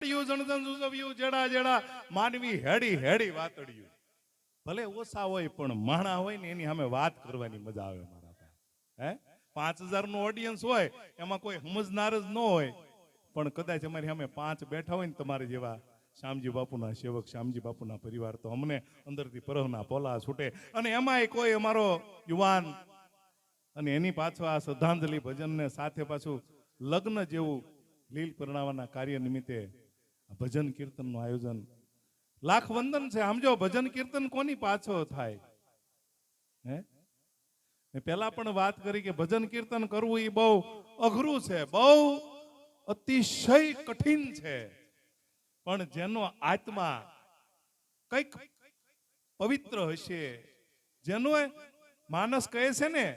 જેડા જેડા માનવી હેડી હેડી વાતડિયું ભલે ઓછા હોય પણ માણા હોય ને એની સામે વાત કરવાની મજા આવે મારા ભાઈ. હે 5000 નું ઓડિયન્સ હોય એમાં કોઈ સમજનાર જ ન હોય પણ કદાચ અમારી સામે 5 બેઠા હોય ને તમારે જેવા શ્યામજી બાપુના સેવક શ્યામજી બાપુના પરિવાર તો અમને અંદરથી પરહના પોલા છૂટે. અને એમાંય કોઈ અમારો યુવાન અને એની પાછળ આ શ્રદ્ધાંજલિ ભજનને સાથે પાછું લગ્ન જેવું લીલ પરણાવાના કાર્ય નિમિત્તે ભજન કીર્તનનું આયોજન લાખ વંદન છે. સમજો ભજન કીર્તન કોની પાછો થાય? હે મેં પહેલા પણ વાત કરી કે ભજન કીર્તન કરવું એ બહુ અઘરું છે, બહુ અતિશય કઠિન છે. પણ જેનો આત્મા કઈક પવિત્ર હશે, જેનો માનસ કહે છે ને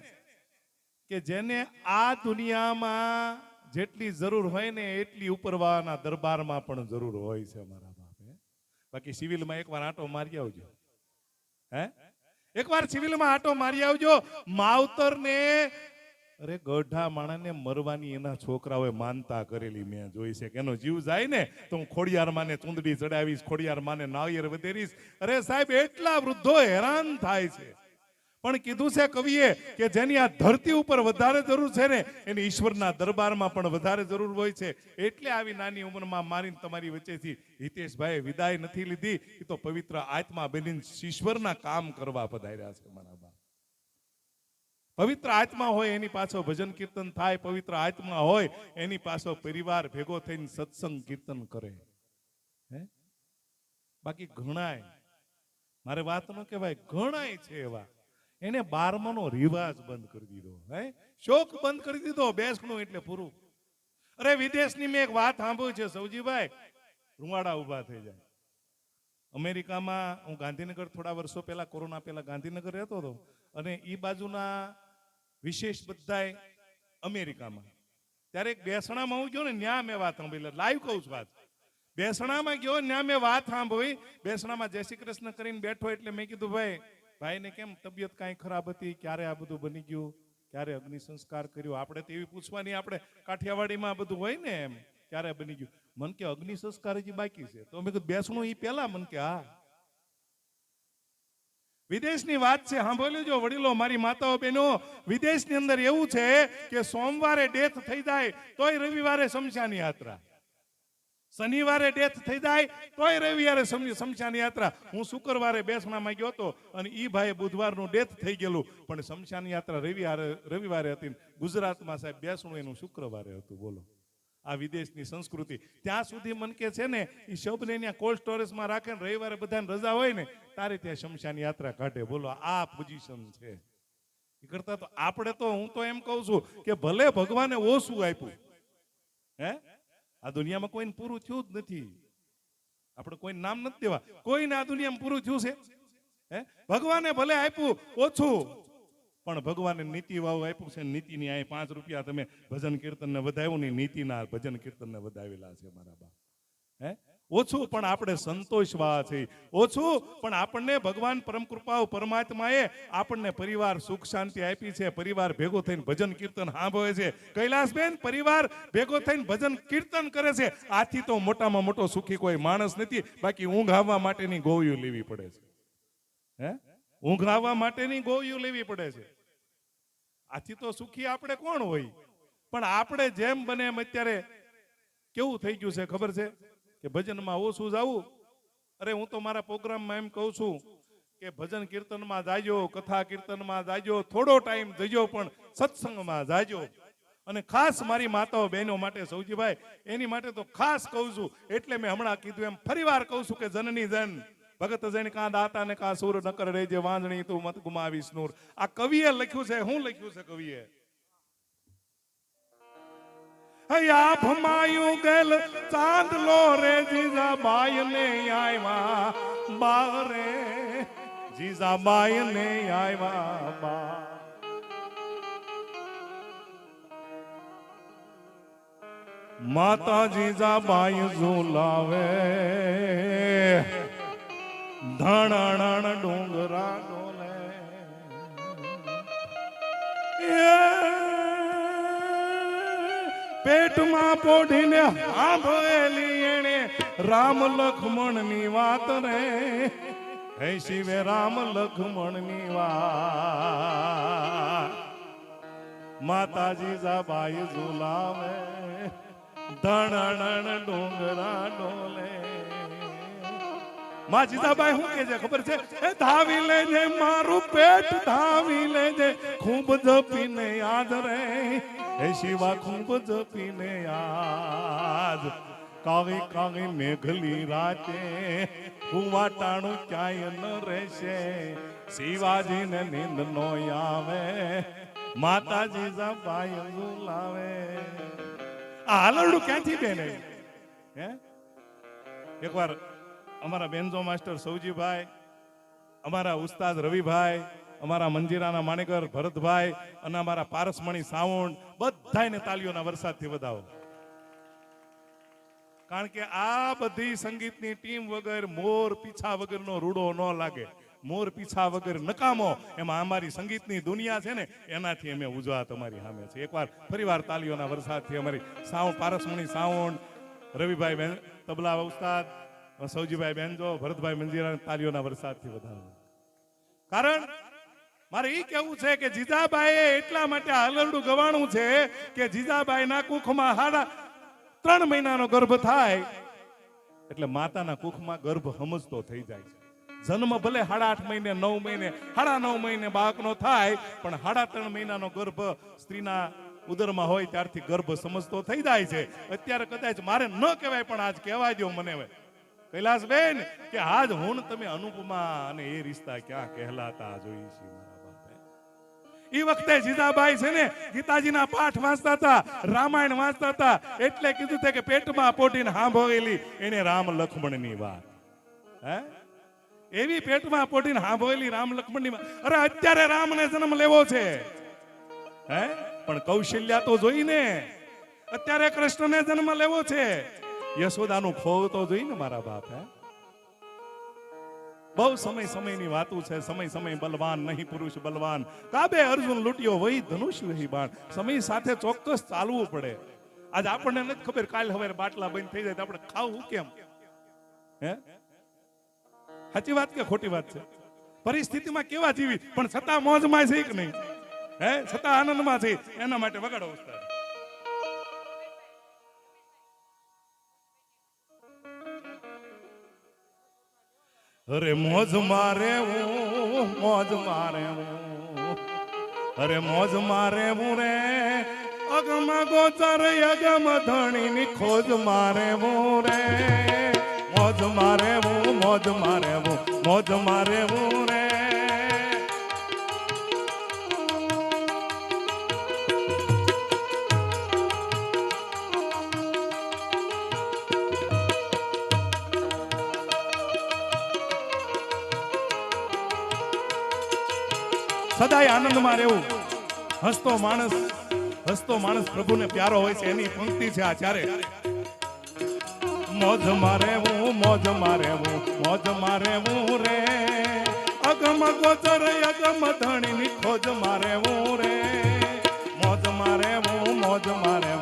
કે જેને આ દુનિયામાં જેટલી જરૂર હોય ને એટલી ઉપરવાળાના દરબારમાં પણ જરૂર હોય છે મારા બાપે. બાકી સિવિલમાં એકવાર આંટો મારી આવજો. હે એકવાર સિવિલમાં આંટો મારી આવજો. માવતરને અરે ગઢા માણસને મરવાની એના છોકરાઓએ માનતા કરેલી મેં જોઈ છે કે એનો જીવ જાય ને તો હું ખોડિયાર માને ચૂંદડી ચડાવીશ, ખોડિયાર માને નાળિયેર વધેરીશ. અરે સાહેબ એટલા વૃદ્ધો હેરાન થાય છે. પણ કીધું છે કવિએ કે જેની આ ધરતી ઉપર વધારે જરૂર છે ને એની ઈશ્વરના દરબારમાં પણ વધારે જરૂર હોય છે. એટલે આવી નાની ઉંમરમાં મારીને તમારી વચ્ચેથી હિતેશભાઈ વિદાય નથી લીધી. એ તો પવિત્ર આત્મા બનીને ઈશ્વરના કામ કરવા પધાર્યા છે મારા બા. પવિત્ર આત્મા હોય એની પાછો ભજન કીર્તન થાય, પવિત્ર આત્મા હોય એની પાછો પરિવાર ભેગો થઈને સત્સંગ કીર્તન કરે. હે બાકી ઘણાય, મારે વાત ન કહેવાય, ઘણાય છે એવા એને 12માનો રિવાજ બંધ કરી દીધો. હે શોખ બંધ કરી દીધો. બેસણું એટલે પૂરું. અરે વિદેશની મેં એક વાત સાંભળી છે સૌજીભાઈ, રૂવાડા ઉભા થઈ જાય. અમેરિકામાં હું ગાંધીનગર થોડા વર્ષો પહેલા કોરોના પહેલા ગાંધીનગર રહેતો હતો અને એ બાજુના વિશેષ બધાય અમેરિકામાં. ત્યારે એક બેસણામાં હું ગયો ને ન્યા મેં વાત સાંભળી, લાઈવ કહું છું વાત. બેસણામાં ગયો ન્યા મેં વાત સાંભળી. બેસણામાં જય શ્રી કૃષ્ણ કરીને બેઠો એટલે મેં કીધું ભાઈને કેમ તબિયત કાંઈ ખરાબ હતી, ક્યારે આ બધું બની ગયું, ક્યારે અગ્નિ સંસ્કાર કર્યો? આપણે તો એવી પૂછવાની, આપણે કાઠિયાવાડીમાં બધું હોય ને એમ, ક્યારે બની ગયું? મન કે અગ્નિ સંસ્કાર હજી બાકી છે. તો મેં કીધું બેસણું ઈ પહેલા? મન કે હા. વિદેશની વાત છે, સાંભળી લેજો વડીલો, મારી માતાઓ બહેનો. વિદેશની અંદર એવું છે કે સોમવારે ડેથ થઈ જાય તોય રવિવારે શમશાન યાત્રા, શનિવારે ડેથ થઈ જાય તોય રવિવારે શમશાન યાત્રા. હું શુક્રવારે બેસણામાં ગયો હતો અને ઈ ભાઈ બુધવારનું ડેથ થઈ ગયેલું, પણ શમશાન યાત્રા રવિવારે હતી. ગુજરાતમાં સાહેબ બેસણું એનું શુક્રવારે હતું. બોલો આ વિદેશની સંસ્કૃતિ. ત્યાં સુધી મન કે છે ને એ શબ્દને ત્યાં કોલ્ડ સ્ટોરેજમાં રાખે ને રવિવારે બધાને રજા હોય ને તારે ત્યાં શમશાન યાત્રા કાઢે. બોલો આ પોઝિશન છે. એ કરતા તો આપણે તો, હું તો એમ કહું છું કે ભલે ભગવાને ઓછું આપ્યું, હે આ દુનિયામાં કોઈને પૂરું થયું જ નથી. આપણે કોઈ નામ નથી દેવા, કોઈને આ દુનિયામાં પૂરું થયું છે? હે ભગવાને ભલે આપ્યું ઓછું, પણ ભગવાને નીતિ વાળું આપ્યું છે. નીતિની આ 5 રૂપિયા તમે ભજન કીર્તનને વધાવ્યું ને, નીતિના ભજન કીર્તનને વધાવેલા છે મારા બા. હે ઓછું પણ આપણે સંતોષવા છે. ઓછું પણ આપણને ભગવાન પરમ કૃપાઓ પરમાત્માએ આપણને પરિવાર સુખ શાંતિ આપી છે. પરિવાર ભેગો થઈને ભજન કીર્તન સાંભળે છે. કૈલાસબેન પરિવાર ભેગો થઈને ભજન કીર્તન કરે છે. આથી તો મોટામાં મોટો સુખી કોઈ માણસ નથી. બાકી ઊંઘ આવવા માટેની ગોળીઓ લેવી પડે છે. હે ઊંઘ આવવા માટેની ગોળીઓ લેવી પડે છે. આથી તો સુખી આપણે કોણ હોય? પણ આપણે જેમ બને એમ અત્યારે કેવું થઈ ગયું છે ખબર છે કે ભજનમાં ઓછું જાવું. અરે હું તો મારા પ્રોગ્રામમાં એમ કહું છું કે ભજન કીર્તનમાં જાજો, કથા કીર્તનમાં જાજો, થોડો ટાઈમ જજો પણ સત્સંગમાં જાજો. અને ખાસ મારી માતાઓ બહેનો માટે સૌજીભાઈ, એની માટે તો ખાસ કહું છું. એટલે મેં હમણાં કીધું એમ ફરીવાર કહું છું કે જનની જન ભગત જણ કા દાતા ને કા સુર નકર રેજે વાંજણી તું મત ગુમાવીશ નૂર. આ કવિએ લખ્યું છે. શું લખ્યું છે કવિએ? હયા ભમાયું ગેલ ચાંદલો રે જીજાબાઈ ને આવ્યા બારે, જીજાબાઈ ને આવ્યા બા. માતા જીજાબાઈ ઝુલાવે ધણણ ડુંગરા ડોલે. પેટમાં પોઢીને સાંભળેલી એને રામ લખમણ ની વાત રે, હે શિવે રામ લખમણ ની વાત. માતાજી જાબાઈ ઝુલાવે, ધણ ડુંગરા ડોલે. માં જીજાબાઈ શું કે છે ખબર છે? એ ધાવી લેજે મારું પેટ, ધાવી લેજે ખૂબ જપીને યાદ રે, હે શિવા ખૂબ જપીને યાદ. કાવી કાવી મેઘલી રાતે કુવાટાણું ક્યાંય ન રહેશે, શિવાજીને નીંદ નો આવે, માતાજી જાબાઈ ઝુલાવે. આ હાલરડું ક્યાંથી બેન હે? એકવાર અમારા બેનજો માસ્ટર સૌજીભાઈ, અમારા ઉસ્તાદ રવિભાઈ, અમારા મંજીરાના માણેકર ભરતભાઈ અને અમારા પારસમણી સાવણ બધાને તાલીઓના વરસાદથી વધાવો. કારણ કે આ બધી સંગીતની ટીમ વગર મોર પીછા વગરનો રૂડો ન લાગે. મોર પીછા વગર નકામો, એમાં અમારી સંગીતની દુનિયા છે ને, એનાથી અમે ઉજવા તમારી સામે છે. એકવાર ફરીવાર તાલીઓના વરસાદથી અમારી સાવણ, પારસમણી સાવણ, રવિભાઈ બેન તબલા ઉસ્તાદ, સૌજીભાઈ બેનજો, ભરતભાઈ મંજીરા તાલીઓના વરસાદથી વધારો. કારણ મારે એ કેવું છે કે જીજાબાઈએ એટલા માટે હાલરડું ગવાણું છે કે જીજાબાઈના કુખમાં 3 મહિનાનો ગર્ભ થાય એટલે માતાના કુખમાં ગર્ભ સમજતો થઈ જાય છે. જન્મ ભલે 8.5 મહિને 9 મહિને 9.5 મહિને બાળકનો થાય, પણ 3.5 મહિનાનો ગર્ભ સ્ત્રીના ઉદરમાં હોય ત્યારથી ગર્ભ સમજતો થઈ જાય છે. અત્યારે કદાચ મારે ન કહેવાય પણ આજ કહેવાય દો મને. હવે કૈલાસબેન કે આજ હું તમે અનુપમા અને એ રિશ્તા ક્યાં કહેલાતા જોઈ છે મારા બાપે. એ વખતે જીજાબાઈ છે ને ગીતાજીના પાઠ વાંચતા હતા, રામાયણ વાંચતા હતા, એટલે કીધું છે કે પેટમાં પોટીને સાંભળેલી એને રામ લક્ષ્મણની વાત. હે એવી પેટમાં પોટીને સાંભળેલી રામ લક્ષ્મણની વાત. અરે અત્યારે રામને જન્મ લેવો છે, હે પણ કૌશલ્યા તો જોઈને. અત્યારે કૃષ્ણને જન્મ લેવો છે, યશોદાનું ખોવ તો જોઈ ને મારા બાપ. હે બહુ સમયની વાતો છે. સમય બલવાન નહીં પુરુષ બલવાન, કાબે અર્જુન લૂટ્યો વહી ધનુષ વહી બાણ. સમય સાથે ચોક્કસ ચાલવું પડે. આજ આપણને નથી ખબર કાલ હવે બાટલા બંધ થઈ જાય તો આપણે ખાવું કેમ? હે સાચી વાત કે ખોટી વાત છે? પરિસ્થિતિમાં કેવા જીવી, પણ છતાં મોજમાં છે કે નહીં? હે છતાં આનંદમાં છે. એના માટે વગાડો ઉસ્તાદ. અરે મોજ મારે મોજ મારે, અરે મોજ મારે રે, અગમ ગોચર અગમ ધણી ની ખોજ મારે રે, મોજ મારે મોજ મારે મોજ મારે રે. સદાય આનંદમાં રહેવું. હસતો માણસ પ્રભુને પ્યારો હોય છે. એની પંક્તિ છે આ ચારે. મોજ મારે મોજ મારે મોજ મારે રે, અગમ ગોચર અગમ ધણી ની ખોજ મારે રે, મોજ મારે મોજ મારે.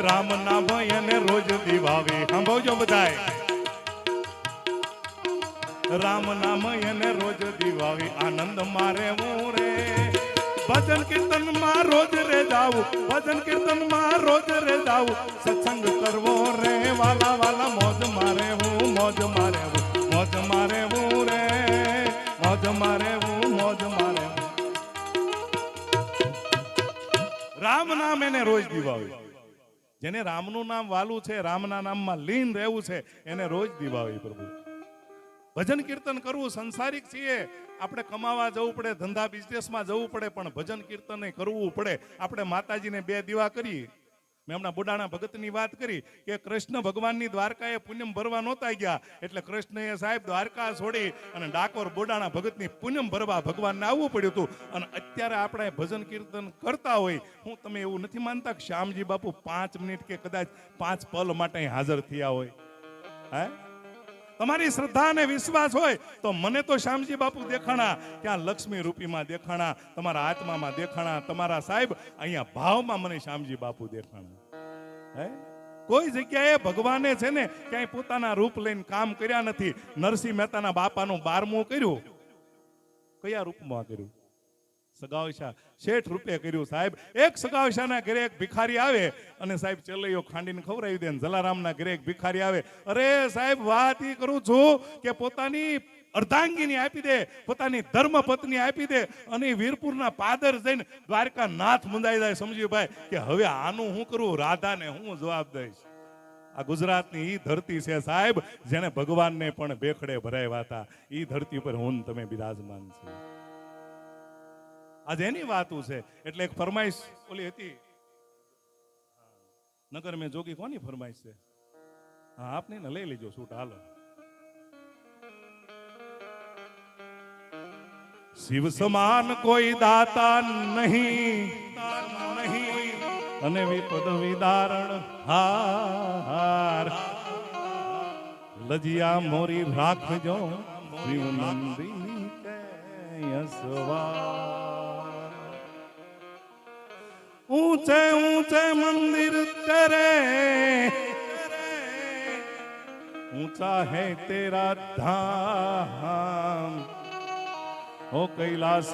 રામ ના ભયને રોજ દીવાવી. સાંભળજો બધાય. રામ નામ એને રોજ દીવાવી, આનંદ મારે રે, ભજન કીર્તન માં રોજ રે જાવું, ભજન કીર્તન માં રોજ રે જાવું, સત્સંગ કરવો રે વાલા વાલા. મોજ મારે મોજ મારે મોજ મારે રે, મોજ મારે મોજ મારે. રામ નામ એને રોજ દીવાવી. જેને રામનું નામ વાલું છે, રામના નામમાં લીન રહેવું છે, એને રોજ દીવાવી પ્રભુ. ભજન કીર્તન કરવું. સંસારિક છીએ આપણે, કમાવા જવું પડે, ધંધા બિઝનેસમાં જવું પડે, પણ ભજન કીર્તન કરવું પડે. આપણે માતાજીને 2 દીવા કરી. મેં હમણાં બુડાણા ભગતની વાત કરી કે કૃષ્ણ ભગવાનની દ્વારકાએ પુણ્યમ ભરવા નહોતા ગયા, એટલે કૃષ્ણએ સાહેબ દ્વારકા છોડી અને ડાકોર બુડાણા ભગતની પુણ્યમ ભરવા ભગવાનને આવવું પડ્યું હતું. અને અત્યારે આપણે ભજન કીર્તન કરતા હોય, હું તમે એવું નથી માનતા કે શ્યામજી બાપુ 5 મિનિટ કે કદાચ 5 પલ માટે હાજર થયા હોય? હે તમારી શ્રદ્ધા અને વિશ્વાસ હોય તો મને તો શ્યામજી બાપુ દેખાણા, ત્યાં લક્ષ્મી રૂપીમાં દેખાણા, તમારા આત્મામાં દેખાણા, તમારા સાહેબ અહીંયા ભાવમાં મને શ્યામજી બાપુ દેખાણા. હે, કોઈ જગ્યાએ ભગવાને છે ને ક્યાંય પોતાના રૂપ લઈને કામ કર્યા નથી. નરસિંહ મહેતાના બાપાનું 12મું કર્યું, કયા રૂપમાં કર્યું? સગાવશા શેઠ રૂપે કર્યું. સાહેબ એક સગાવશાના ઘરે એક ભિખારી આવે અને સાહેબ ચલૈયો ખાંડીને ખવડાવી દે. જલારામના ઘરે એક ભિખારી આવે, અરે સાહેબ વાત ઈ કરું છું કે પોતાની અર્ધાંગીની આપી દે, પોતાની ધર્મપત્ની આપી દે અને વીરપુરના પાદર જઈને દ્વારકા નાથ મુંદાઈ જાય. સમજી ભાઈ કે હવે આનું હું કરું, રાધાને હું જવાબ દઈશ. આ ગુજરાતની ઈ ધરતી છે સાહેબ, જેને ભગવાનને પણ બેખડે ભરાવ્યા હતા. ઈ ધરતી પર હું તમે બિરાજમાન છે. આજે એની વાતું છે. એટલે એક ફરમાઈશ ઓલી હતી નગર મેં જોગી, કોની ફરમાઈશ છે? હા આપને ને લઈ લેજો સૂટ, હાલો. શિવ સમાન કોઈ દાતા નહીં, અને વિપદ વિદારણ હાર, લજિયા મોરી રાખજો શિવ નંદિની કે યશવાર. ऊंचे ऊंचे मंदिर तेरे, ऊंचा है तेरा धाम, ओ कैलाश